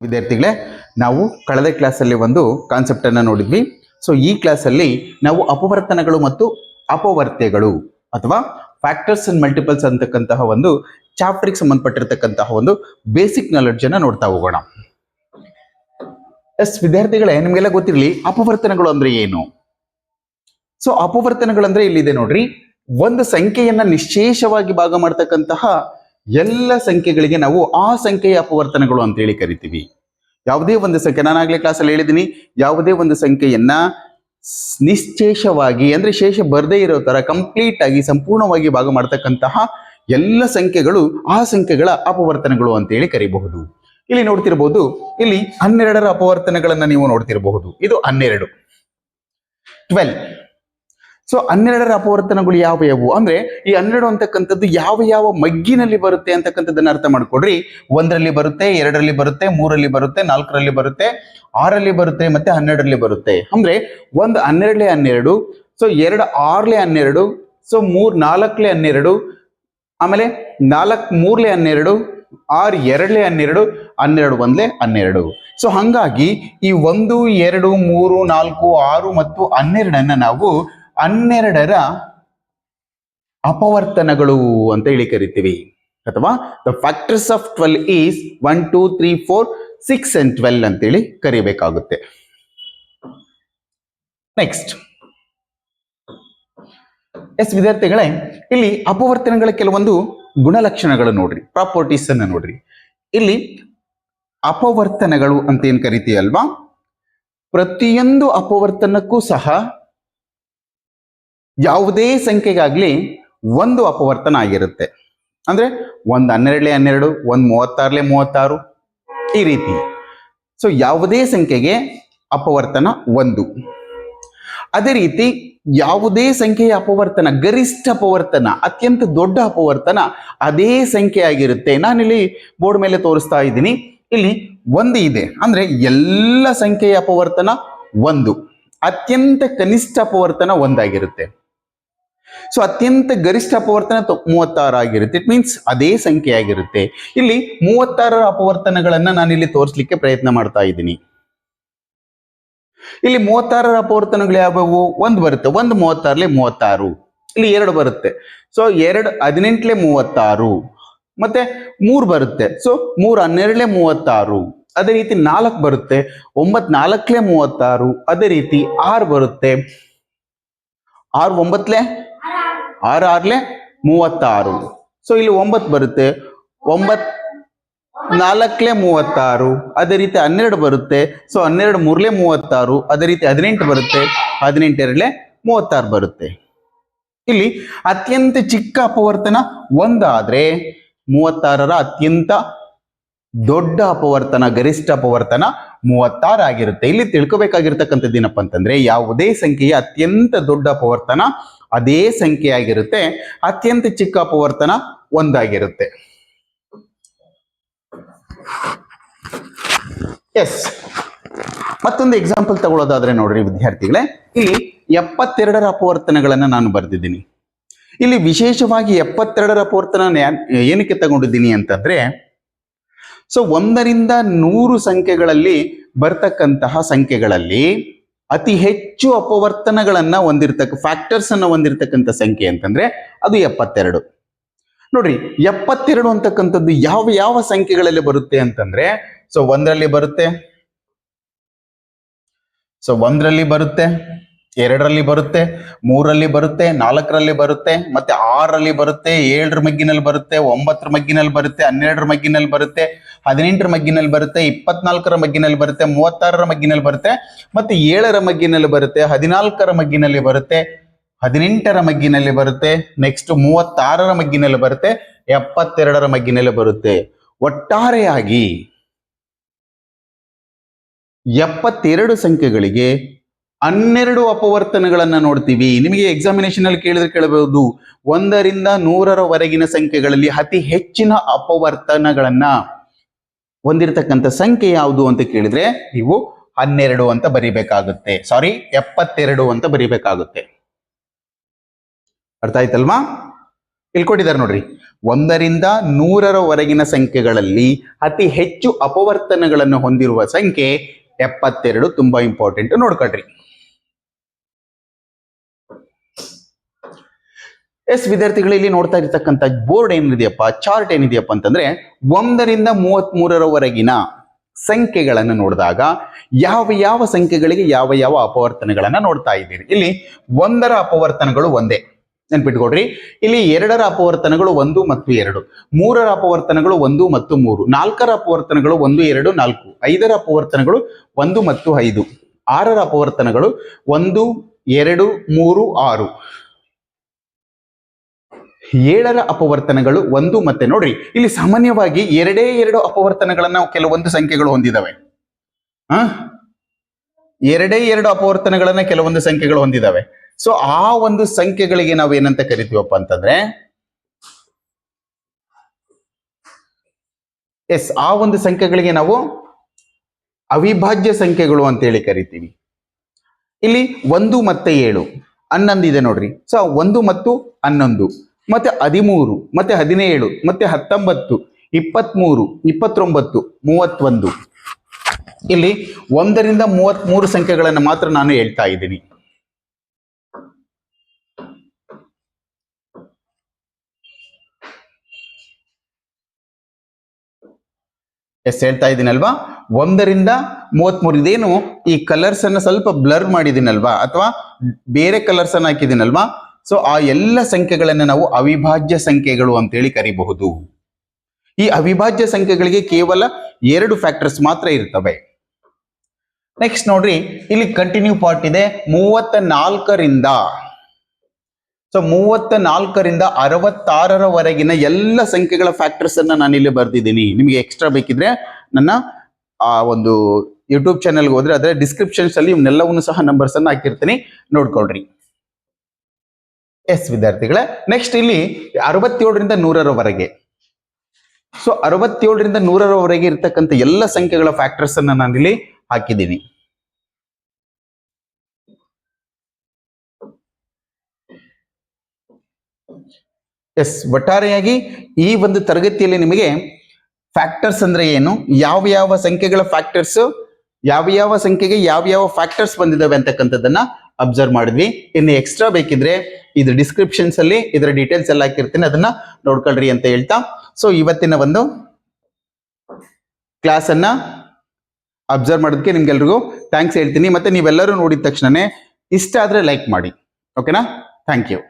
ವಿದ್ಯಾರ್ಥಿಗಳೇ, ನಾವು ಕಳೆದ ಕ್ಲಾಸಲ್ಲಿ ಒಂದು ಕಾನ್ಸೆಪ್ಟ್ ಅನ್ನು ನೋಡಿದ್ವಿ. ಸೊ ಈ ಕ್ಲಾಸಲ್ಲಿ ನಾವು ಅಪವರ್ತನಗಳು ಮತ್ತು ಅಪವರ್ತ್ಯಗಳು ಅಥವಾ ಫ್ಯಾಕ್ಟರ್ಸ್ ಅಂಡ್ ಮಲ್ಟಿಪಲ್ಸ್ ಅಂತಕ್ಕಂತಹ ಒಂದು ಚಾಪ್ಟರ್ಗೆ ಸಂಬಂಧಪಟ್ಟಿರ್ತಕ್ಕಂತಹ ಒಂದು ಬೇಸಿಕ್ ನಾಲೆಡ್ಜ್ ಅನ್ನ ನೋಡ್ತಾ ಹೋಗೋಣ. ಎಸ್ ವಿದ್ಯಾರ್ಥಿಗಳೇ, ನಿಮಗೆಲ್ಲ ಗೊತ್ತಿರಲಿ ಅಪವರ್ತನಗಳು ಅಂದ್ರೆ ಏನು. ಸೊ ಅಪವರ್ತನಗಳಂದ್ರೆ ಇಲ್ಲಿದೆ ನೋಡ್ರಿ, ಒಂದು ಸಂಖ್ಯೆಯನ್ನ ನಿಶ್ಶೇಷವಾಗಿ ಭಾಗ ಮಾಡ್ತಕ್ಕಂತಹ ಎಲ್ಲ ಸಂಖ್ಯೆಗಳಿಗೆ ನಾವು ಆ ಸಂಖ್ಯೆಯ ಅಪವರ್ತನಗಳು ಅಂತ ಹೇಳಿ ಕರಿತೀವಿ. ಯಾವುದೇ ಒಂದು ಸಂಖ್ಯೆ, ನಾನಾಗ್ಲೇ ಕ್ಲಾಸಲ್ಲಿ ಹೇಳಿದ್ದೀನಿ, ಯಾವುದೇ ಒಂದು ಸಂಖ್ಯೆಯನ್ನ ನಿಶ್ಶೇಷವಾಗಿ ಅಂದ್ರೆ ಶೇಷ ಬರದೇ ಇರೋ ತರ ಕಂಪ್ಲೀಟ್ ಆಗಿ ಸಂಪೂರ್ಣವಾಗಿ ಭಾಗ ಮಾಡ್ತಕ್ಕಂತಹ ಎಲ್ಲ ಸಂಖ್ಯೆಗಳು ಆ ಸಂಖ್ಯೆಗಳ ಅಪವರ್ತನಗಳು ಅಂತ ಹೇಳಿ ಕರಿಬಹುದು. ಇಲ್ಲಿ ನೋಡ್ತಿರಬಹುದು, ಇಲ್ಲಿ 12ರ ಅಪವರ್ತನಗಳನ್ನ ನೀವು ನೋಡ್ತಿರಬಹುದು. ಇದು 12 ಸೊ 12ರ ಅಪವರ್ತನಗಳು ಯಾವ ಅಂದ್ರೆ ಈ 12 ಅಂತಕ್ಕಂಥದ್ದು ಯಾವ ಮಗ್ಗಿನಲ್ಲಿ ಬರುತ್ತೆ ಅಂತಕ್ಕಂಥದ್ದನ್ನ ಅರ್ಥ ಮಾಡ್ಕೊಡ್ರಿ. 1ರಲ್ಲಿ ಬರುತ್ತೆ, 2ರಲ್ಲಿ ಬರುತ್ತೆ, 3ರಲ್ಲಿ ಬರುತ್ತೆ, 4ರಲ್ಲಿ ಬರುತ್ತೆ, 6ರಲ್ಲಿ ಬರುತ್ತೆ, ಮತ್ತೆ 12ರಲ್ಲಿ ಬರುತ್ತೆ. ಅಂದ್ರೆ ಒಂದು 12ಲೆ 12, ಸೊ 2 6ಲೆ 12, ಸೊ 3 4ಲೆ 12, ಆಮೇಲೆ 4 3ಲೆ 12, 6 2ಲೆ 12, 12 1ಲೆ 12. ಸೊ ಹಂಗಾಗಿ ಈ 1 2 3 4 6 ಮತ್ತು 12ಅನ್ನ ನಾವು 12ರ ಅಪವರ್ತನಗಳು ಅಂತ ಹೇಳಿ ಕರಿತೀವಿ. ಅಥವಾ the factors of 12 is 1 2 3 4 6 and 12 ಅಂತೇಳಿ ಕರಿಬೇಕಾಗುತ್ತೆ. ನೆಕ್ಸ್ಟ್ ಎಸ್ ವಿದ್ಯಾರ್ಥಿಗಳೇ, ಇಲ್ಲಿ ಅಪವರ್ತನಗಳ ಕೆಲವೊಂದು ಗುಣಲಕ್ಷಣಗಳು ನೋಡ್ರಿ, ಪ್ರಾಪರ್ಟೀಸ್ ಅನ್ನ ನೋಡ್ರಿ. ಇಲ್ಲಿ ಅಪವರ್ತನಗಳು ಅಂತ ಏನ್ ಕರಿತೀವಲ್ವಾ, ಪ್ರತಿಯೊಂದು ಅಪವರ್ತನಕ್ಕೂ ಸಹ ಯಾವುದೇ ಸಂಖ್ಯೆಗಾಗ್ಲಿ ಒಂದು ಅಪವರ್ತನ ಆಗಿರುತ್ತೆ. ಅಂದ್ರೆ ಒಂದು 12ಲೆ 12, ಒಂದು 36ಲೆ 36, ಈ ರೀತಿ. ಸೊ ಯಾವುದೇ ಸಂಖ್ಯೆಗೆ ಅಪವರ್ತನ 1. ಅದೇ ರೀತಿ ಯಾವುದೇ ಸಂಖ್ಯೆಯ ಅಪವರ್ತನ, ಗರಿಷ್ಠ ಅಪವರ್ತನ, ಅತ್ಯಂತ ದೊಡ್ಡ ಅಪವರ್ತನ ಅದೇ ಸಂಖ್ಯೆ ಆಗಿರುತ್ತೆ. ನಾನಿಲ್ಲಿ ಬೋರ್ಡ್ ಮೇಲೆ ತೋರಿಸ್ತಾ ಇದ್ದೀನಿ. ಇಲ್ಲಿ 1 ಇದೆ ಅಂದ್ರೆ ಎಲ್ಲ ಸಂಖ್ಯೆಯ ಅಪವರ್ತನ 1. ಅತ್ಯಂತ ಕನಿಷ್ಠ ಅಪವರ್ತನ 1 ಆಗಿರುತ್ತೆ. ಸೊ ಅತ್ಯಂತ ಗರಿಷ್ಠ ಅಪವರ್ತನ 36 ಆಗಿರುತ್ತೆ. ಇಟ್ ಮೀನ್ಸ್ ಅದೇ ಸಂಖ್ಯೆ ಆಗಿರುತ್ತೆ. ಇಲ್ಲಿ 36ರ ಅಪವರ್ತನಗಳನ್ನ ನಾನು ಇಲ್ಲಿ ತೋರಿಸ್ಲಿಕ್ಕೆ ಪ್ರಯತ್ನ ಮಾಡ್ತಾ ಇದ್ದೀನಿ. ಇಲ್ಲಿ 36ರ ಅಪವರ್ತನಗಳು ಯಾವ್ಯಾವು? 1 ಬರುತ್ತೆ, 1 36ಲೆ 36, ಇಲ್ಲಿ 2 ಬರುತ್ತೆ, ಸೊ 2 18ಲೆ 36, ಮತ್ತೆ 3 ಬರುತ್ತೆ, ಸೊ 3 12ಲೆ 36, ಅದೇ ರೀತಿ 4 ಬರುತ್ತೆ, 9 4ಲೆ 36, ಅದೇ ರೀತಿ 6 ಬರುತ್ತೆ, 6 9ಲೆ 6 6ಲೆ 36, ಸೊ ಇಲ್ಲಿ 9 ಬರುತ್ತೆ, 9 4ಲೆ 36, ಅದೇ ರೀತಿ 12 ಬರುತ್ತೆ, ಸೊ 12 3ಲೆ 36, ಅದೇ ರೀತಿ 18 ಬರುತ್ತೆ, 18 2ಲೆ 36 ಬರುತ್ತೆ. ಇಲ್ಲಿ ಅತ್ಯಂತ ಚಿಕ್ಕ ಅಪವರ್ತನ 1 ಆದ್ರೆ 36ರ ಅತ್ಯಂತ ದೊಡ್ಡ ಅಪವರ್ತನ, ಗರಿಷ್ಠ ಅಪವರ್ತನ 36 ಆಗಿರುತ್ತೆ. ಇಲ್ಲಿ ತಿಳ್ಕೊಬೇಕಾಗಿರ್ತಕ್ಕಂಥದ್ದು ಏನಪ್ಪಾ ಅಂತಂದ್ರೆ, ಯಾವುದೇ ಸಂಖ್ಯೆಯ ಅತ್ಯಂತ ದೊಡ್ಡ ಅಪವರ್ತನ ಅದೇ ಸಂಖ್ಯೆ ಆಗಿರುತ್ತೆ, ಅತ್ಯಂತ ಚಿಕ್ಕ ಅಪವರ್ತನ 1 ಆಗಿರುತ್ತೆ. ಎಸ್, ಮತ್ತೊಂದು ಎಕ್ಸಾಂಪಲ್ ತಗೊಳ್ಳೋದಾದ್ರೆ ನೋಡ್ರಿ ವಿದ್ಯಾರ್ಥಿಗಳೇ, ಇಲ್ಲಿ 72ರ ಅಪವರ್ತನಗಳನ್ನ ನಾನು ಬರೆದಿದ್ದೀನಿ. ಇಲ್ಲಿ ವಿಶೇಷವಾಗಿ 72ರ ಅಪವರ್ತನ ಏನಕ್ಕೆ ತಗೊಂಡಿದ್ದೀನಿ ಅಂತಂದ್ರೆ, ಸೊ 1ರಿಂದ 100 ಸಂಖ್ಯೆಗಳಲ್ಲಿ ಬರ್ತಕ್ಕಂತಹ ಸಂಖ್ಯೆಗಳಲ್ಲಿ ಅತಿ ಹೆಚ್ಚು ಅಪವರ್ತನಗಳನ್ನ ಫ್ಯಾಕ್ಟರ್ಸ್ ಅನ್ನ ಹೊಂದಿರತಕ್ಕಂಥ ಸಂಖ್ಯೆ ಅಂತಂದ್ರೆ ಅದು 72. ನೋಡ್ರಿ, 72 ಅಂತಕ್ಕಂಥದ್ದು ಯಾವ ಸಂಖ್ಯೆಗಳಲ್ಲಿ ಬರುತ್ತೆ ಅಂತಂದ್ರೆ, ಸೊ 1ರಲ್ಲಿ ಬರುತ್ತೆ, ಸೊ 1ರಲ್ಲಿ ಬರುತ್ತೆ, 2ರಲ್ಲಿ ಬರುತ್ತೆ, 3ರಲ್ಲಿ ಬರುತ್ತೆ, 4ರಲ್ಲಿ ಬರುತ್ತೆ, ಮತ್ತೆ 6ರಲ್ಲಿ ಬರುತ್ತೆ, 7ರ ಮಗ್ಗಿನಲ್ಲಿ ಬರುತ್ತೆ, 9ರ ಮಗ್ಗಿನಲ್ಲಿ ಬರುತ್ತೆ, 12ರ ಮಗ್ಗಿನಲ್ಲಿ ಬರುತ್ತೆ, 18ರ ಮಗ್ಗಿನಲ್ಲಿ ಬರುತ್ತೆ, 24ರ ಮಗ್ಗಿನಲ್ಲಿ ಬರುತ್ತೆ, 36ರ ಮಗ್ಗಿನಲ್ಲಿ ಬರುತ್ತೆ, ಮತ್ತೆ 7ರ ಮಗ್ಗಿನಲ್ಲಿ ಬರುತ್ತೆ, 14ರ ಮಗ್ಗಿನಲ್ಲಿ ಬರುತ್ತೆ, 18ರ ಮಗ್ಗಿನಲ್ಲಿ ಬರುತ್ತೆ, ನೆಕ್ಸ್ಟ್ 36ರ ಮಗ್ಗಿನಲ್ಲಿ ಬರುತ್ತೆ, 72ರ ಮಗ್ಗಿನಲ್ಲಿ ಬರುತ್ತೆ. ಒಟ್ಟಾರೆಯಾಗಿ 72 ಸಂಖ್ಯೆಗಳಿಗೆ 12 ಅಪವರ್ತನಗಳನ್ನ ನೋಡ್ತೀವಿ. ನಿಮಗೆ ಎಕ್ಸಾಮಿನೇಷನ್ ಅಲ್ಲಿ ಕೇಳಬಹುದು, 1ರಿಂದ 100ರವರೆಗಿನ ಸಂಖ್ಯೆಗಳಲ್ಲಿ ಅತಿ ಹೆಚ್ಚಿನ ಅಪವರ್ತನಗಳನ್ನ ಹೊಂದಿರತಕ್ಕಂಥ ಸಂಖ್ಯೆ ಯಾವುದು ಅಂತ ಕೇಳಿದ್ರೆ ನೀವು 12 ಅಂತ ಬರಿಬೇಕಾಗುತ್ತೆ. 72 ಅಂತ ಬರಿಬೇಕಾಗುತ್ತೆ. ಅರ್ಥ ಆಯ್ತಲ್ವಾ? ಇಲ್ಲಿ ಕೊಟ್ಟಿದ್ದಾರೆ ನೋಡ್ರಿ, 1ರಿಂದ 100ರವರೆಗಿನ ಸಂಖ್ಯೆಗಳಲ್ಲಿ ಅತಿ ಹೆಚ್ಚು ಅಪವರ್ತನಗಳನ್ನು ಹೊಂದಿರುವ ಸಂಖ್ಯೆ 72. ತುಂಬಾ ಇಂಪಾರ್ಟೆಂಟ್, ನೋಡ್ಕೊಳ್ರಿ. ಎಸ್ ವಿದ್ಯಾರ್ಥಿಗಳು, ಇಲ್ಲಿ ನೋಡ್ತಾ ಇರ್ತಕ್ಕಂಥ ಬೋರ್ಡ್ ಏನಿದೆಯಪ್ಪ, ಚಾರ್ಟ್ ಏನಿದೆಯಪ್ಪ ಅಂತಂದ್ರೆ 1ರಿಂದ 33ರವರೆಗಿನ ಸಂಖ್ಯೆಗಳನ್ನು ನೋಡಿದಾಗ ಯಾವ ಸಂಖ್ಯೆಗಳಿಗೆ ಯಾವ ಅಪವರ್ತನಗಳನ್ನ ನೋಡ್ತಾ ಇದ್ದೀರಿ. ಇಲ್ಲಿ 1ರ ಅಪವರ್ತನಗಳು ಒಂದೇ, ನೆನ್ಪಿಟ್ಕೊಡ್ರಿ. ಇಲ್ಲಿ 2ರ ಅಪವರ್ತನಗಳು 1 ಮತ್ತು 2, 3ರ ಅಪವರ್ತನಗಳು 1 ಮತ್ತು 3, 4ರ ಅಪವರ್ತನಗಳು 1, 2, 4, 5ರ ಅಪವರ್ತನಗಳು 1 ಮತ್ತು 5, 6ರ ಅಪವರ್ತನಗಳು 1, 2, 3, 6, 7ರ ಅಪವರ್ತನಗಳು 1 ಮತ್ತೆ ನೋಡ್ರಿ, ಇಲ್ಲಿ ಸಾಮಾನ್ಯವಾಗಿ 2 ಅಪವರ್ತನಗಳನ್ನ ಕೆಲವೊಂದು ಸಂಖ್ಯೆಗಳು ಹೊಂದಿದಾವೆ. 2 ಅಪವರ್ತನಗಳನ್ನ ಕೆಲವೊಂದು ಸಂಖ್ಯೆಗಳು ಹೊಂದಿದಾವೆ. ಸೊ ಆ ಒಂದು ಸಂಖ್ಯೆಗಳಿಗೆ ನಾವು ಏನಂತ ಕರಿತೀವಪ್ಪ ಅಂತಂದ್ರೆ, ಎಸ್, ಆ ಒಂದು ಸಂಖ್ಯೆಗಳಿಗೆ ನಾವು ಅವಿಭಾಜ್ಯ ಸಂಖ್ಯೆಗಳು ಅಂತೇಳಿ ಕರಿತೀವಿ. ಇಲ್ಲಿ 1 ಮತ್ತೆ 7, 11 ಇದೆ ನೋಡ್ರಿ. ಸೊ 1 ಮತ್ತು 11 ಮತ್ತೆ 13 ಮತ್ತೆ 17 ಮತ್ತೆ 19, 23, 29, 31. ಇಲ್ಲಿ 1ರಿಂದ 33 ಸಂಖ್ಯೆಗಳನ್ನು ಮಾತ್ರ ನಾನು ಹೇಳ್ತಾ ಇದ್ದೀನಿ. ಎಸ್, ಹೇಳ್ತಾ ಇದ್ದೀನಲ್ವಾ, 1ರಿಂದ 33. ಇದೇನು ಈ ಕಲರ್ಸ್ ಅನ್ನ ಸ್ವಲ್ಪ ಬ್ಲರ್ ಮಾಡಿದ್ದೀನಲ್ವಾ, ಅಥವಾ ಬೇರೆ ಕಲರ್ಸ್ ಅನ್ನ ಹಾಕಿದ್ದೀನಲ್ವಾ. ಸೊ ಆ ಎಲ್ಲ ಸಂಖ್ಯೆಗಳನ್ನ ನಾವು ಅವಿಭಾಜ್ಯ ಸಂಖ್ಯೆಗಳು ಅಂತೇಳಿ ಕರಿಬಹುದು. ಈ ಅವಿಭಾಜ್ಯ ಸಂಖ್ಯೆಗಳಿಗೆ ಕೇವಲ 2 ಫ್ಯಾಕ್ಟರ್ಸ್ ಮಾತ್ರ ಇರ್ತವೆ. ನೆಕ್ಸ್ಟ್ ನೋಡ್ರಿ, ಇಲ್ಲಿ ಕಂಟಿನ್ಯೂ ಪಾರ್ಟ್ ಇದೆ. 34ರಿಂದ 66ರವರೆಗಿನ ಎಲ್ಲ ಸಂಖ್ಯೆಗಳ ಫ್ಯಾಕ್ಟರ್ಸ್ ಅನ್ನ ನಾನು ಇಲ್ಲಿ ಬರ್ದಿದ್ದೀನಿ. ನಿಮಗೆ ಎಕ್ಸ್ಟ್ರಾ ಬೇಕಿದ್ರೆ ನನ್ನ ಆ ಒಂದು ಯೂಟ್ಯೂಬ್ ಚಾನೆಲ್ಗೆ ಹೋದ್ರೆ ಅದರ ಡಿಸ್ಕ್ರಿಪ್ಷನ್ಸ್ ಅಲ್ಲಿ ಇವನ್ನೆಲ್ಲವನ್ನು ಸಹ ನಂಬರ್ಸ್ ಅನ್ನ ಹಾಕಿರ್ತೀನಿ, ನೋಡ್ಕೊಳ್ರಿ. ಎಸ್ ವಿದ್ಯಾರ್ಥಿಗಳೇ, ನೆಕ್ಸ್ಟ್ ಇಲ್ಲಿ 67ರಿಂದ 100ರವರೆಗೆ. ಸೊ 67ರಿಂದ 100ರವರೆಗೆ ಇರ್ತಕ್ಕಂಥ ಎಲ್ಲ ಸಂಖ್ಯೆಗಳ ಫ್ಯಾಕ್ಟರ್ಸ್ ಅನ್ನ ನಾನಿಲ್ಲಿ ಹಾಕಿದ್ದೀನಿ. ಎಸ್, ಒಟ್ಟಾರೆಯಾಗಿ ಈ ಒಂದು ತರಗತಿಯಲ್ಲಿ ನಿಮಗೆ ಫ್ಯಾಕ್ಟರ್ಸ್ ಅಂದ್ರೆ ಏನು, ಯಾವ ಸಂಖ್ಯೆಗಳ ಫ್ಯಾಕ್ಟರ್ಸ್, ಯಾವ ಸಂಖ್ಯೆಗೆ ಯಾವ ಫ್ಯಾಕ್ಟರ್ಸ್ ಬಂದಿದ್ದಾವೆ ಅಂತಕ್ಕಂಥದ್ದನ್ನ ಅಬ್ಸರ್ವ್ ಮಾಡಿದ್ವಿ. ಇನ್ನು ಎಕ್ಸ್ಟ್ರಾ ಬೇಕಿದ್ರೆ ಇದು ಡಿಸ್ಕ್ರಿಪ್ಷನ್ಸ್ ಅಲ್ಲಿ ಇದರ ಡೀಟೇಲ್ಸ್ ಎಲ್ಲ ಹಾಕಿರ್ತೀನಿ, ಅದನ್ನ ನೋಡ್ಕೊಳ್ರಿ ಅಂತ ಹೇಳ್ತಾ, ಸೊ ಇವತ್ತಿನ ಒಂದು ಕ್ಲಾಸ್ ಅನ್ನ ಅಬ್ಸರ್ವ್ ಮಾಡೋದಕ್ಕೆ ನಿಮ್ಗೆಲ್ರಿಗೂ ಥ್ಯಾಂಕ್ಸ್ ಹೇಳ್ತೀನಿ. ಮತ್ತೆ ನೀವೆಲ್ಲರೂ ನೋಡಿದ ತಕ್ಷಣನೇ ಇಷ್ಟ ಆದ್ರೆ ಲೈಕ್ ಮಾಡಿ, ಓಕೆನಾ? Thank you.